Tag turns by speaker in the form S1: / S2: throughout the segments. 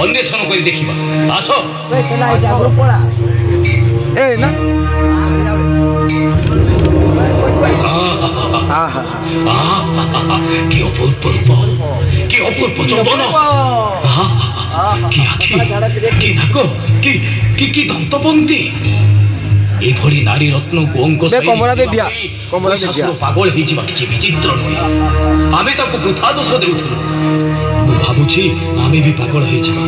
S1: अन्वेषण कर देखिबा आस
S2: ए ना
S1: কি অপূর্ব কি অপূর্ব যৌবন কি আখি কি নাক কি কি কি দন্তপঙ্ক্তি এভଳି নারী রত্নକୁ অঙ্ক পাগল ହେଇଯିବା କିଛି ବିଚିତ୍ର ନୁହେଁ ଆମେ ତାକୁ ବୃଥା ଦୋଷ ଦେଉଥିଲୁ ମୁଁ ଭାବୁଛି ଆମେ ବି ପାଗଳ ହେଇଯିବା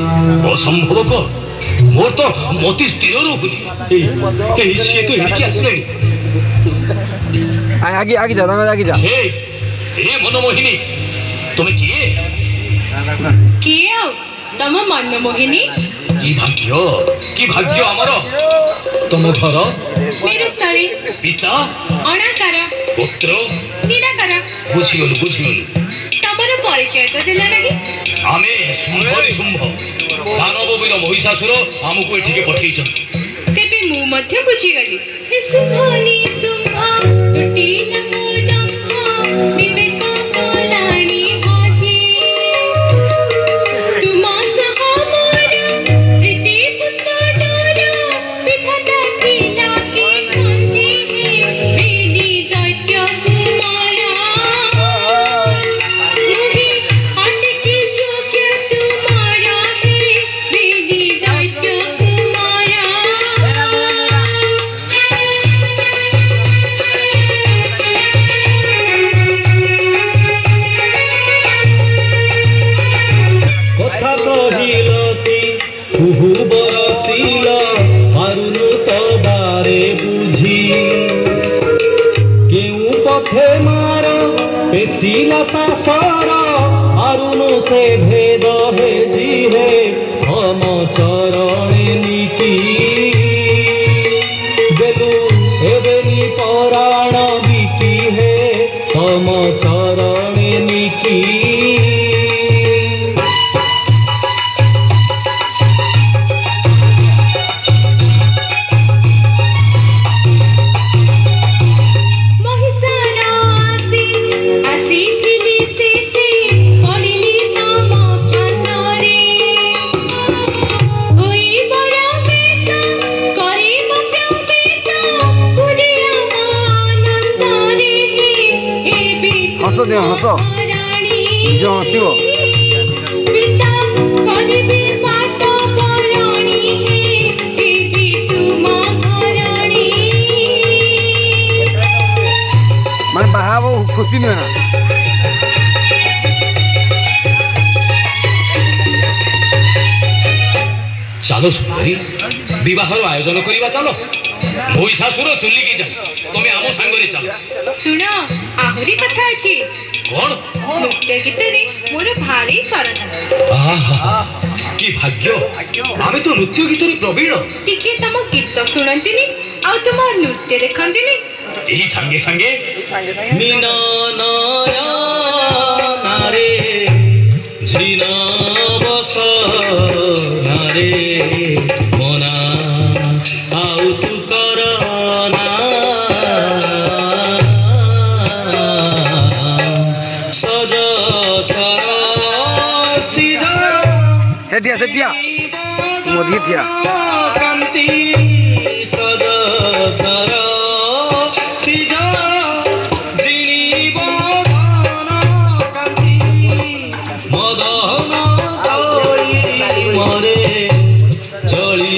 S1: ଅସମ୍ଭବ କ ମୋର ତ ମତି ସ୍ଥିର ରହୁନି ଏଇ ସିଏ ତ ଏଠିକି ଆସିଲେଣି
S2: आगे आगे जा आगे जा
S1: ए मनमोहिनी तुम्हें
S3: किए हो तम मनमोहिनी
S1: की भाग्य अमर तुम घर
S3: मेरे स्थली
S1: पिता
S3: अनाकार
S1: पुत्र
S3: निराकार
S1: बुझीगलु
S3: तमर परिचय तो देला नहीं
S1: आमे शुंभ दानव वीर महिषासुर हमको एठिके पठेइछन
S3: तेबे मु मध्य बुझी गली शुंभनी शुंभ टूटी नमो दम्भ विवेक कलाणी हाजी तुम सह मोर प्रीति पुष्पडोर विधाता थिला के खंजी मेरी दैत्य कुमारा मोहि अटकी जोग्य तुम्हारा है मेरी दैत्य कुमारा
S1: কথা কহিলতি কুহু বরসিল পারুনু তবারে বুঝি কেউ পথে মার পেশিলা পাশর আরুনু সে ভেদ হেজি হে হম চরণে নিকি বেলু হেবেনি পরাণ বিকি হে হম চরণে নিকি
S2: हस दे हस जो हसिब माने बाहाव खुशी नुहे ना
S1: चलो सुंदरी विवाहर आयोजन करवा चलो महिषासुर चुल्ली जा तुम आम सांगे चल
S3: सुन आहरी कथा अछि
S1: कौन
S3: नृत्य गीत रे मोर भारी सरधा
S1: कि भाग्य आमे तो नृत्य गीत रे प्रवीण
S3: टिके तम गीत सुनंतिनी आ तुम नृत्य देखंतिनी
S1: एही संगे संगे मीना नारे झिना बस नारे मोना आउ तू करना सज सिजा
S2: सेठिया मोदी ठिया
S1: कांति सज सर सिजा दिलीबधन कांति मदन मरे चली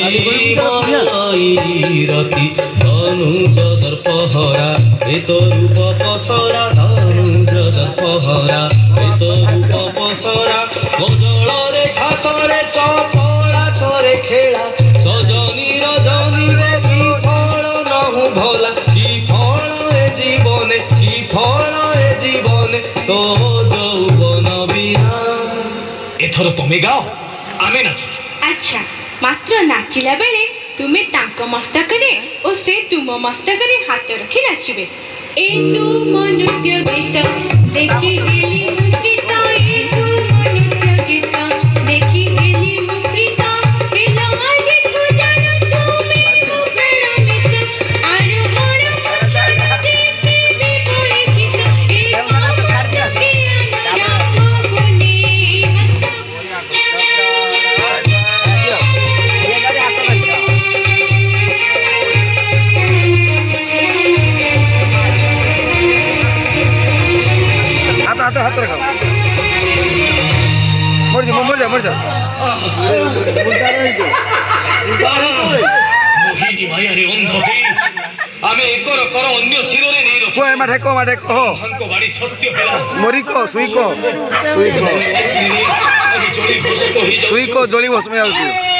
S1: रति धनुज दर्पहरा ऋत रूप पसरा धनुज दर्पहरा ऋत रूप पसरा गजल रे खातरे चपड़ा करे खेला सजनी रजनी रे की फल नहु भला की फल ए जीवने तो যৌবন বিনা एथर तुमे गाओ आमे नाचु
S3: अच्छा मात्र नाचिला बेले तुमे तांको मस्तकरे ओ से तुम मस्तकरे हाथ रखी नाचिबे ए तुम नृत्य गीत देखि गेली मुक्तित ए तुम नृत्य गीत देखि गेली मुक्तित हेलो आज तू जानो तुमे मुखड़ा मित आरो मन छाती से बेकोले चित ए तुम छाती अनरा गुनी मस्त
S2: ହାତ ରଖ ମରିଯା
S1: ମୋହିନୀ ମାୟାରେ ଅନ୍ଧ ହେଇ ଆମେ ଏକର କର ଅନ୍ୟ ଶିରରେ ନେଇ ରଖୁ
S2: ଢେକ
S1: ତାଙ୍କ ବାଣୀ ସତ୍ୟ ହେଲା
S2: ସୁଇକ ଜଳି ଭସ୍ମ ହେଇଯାଉଛି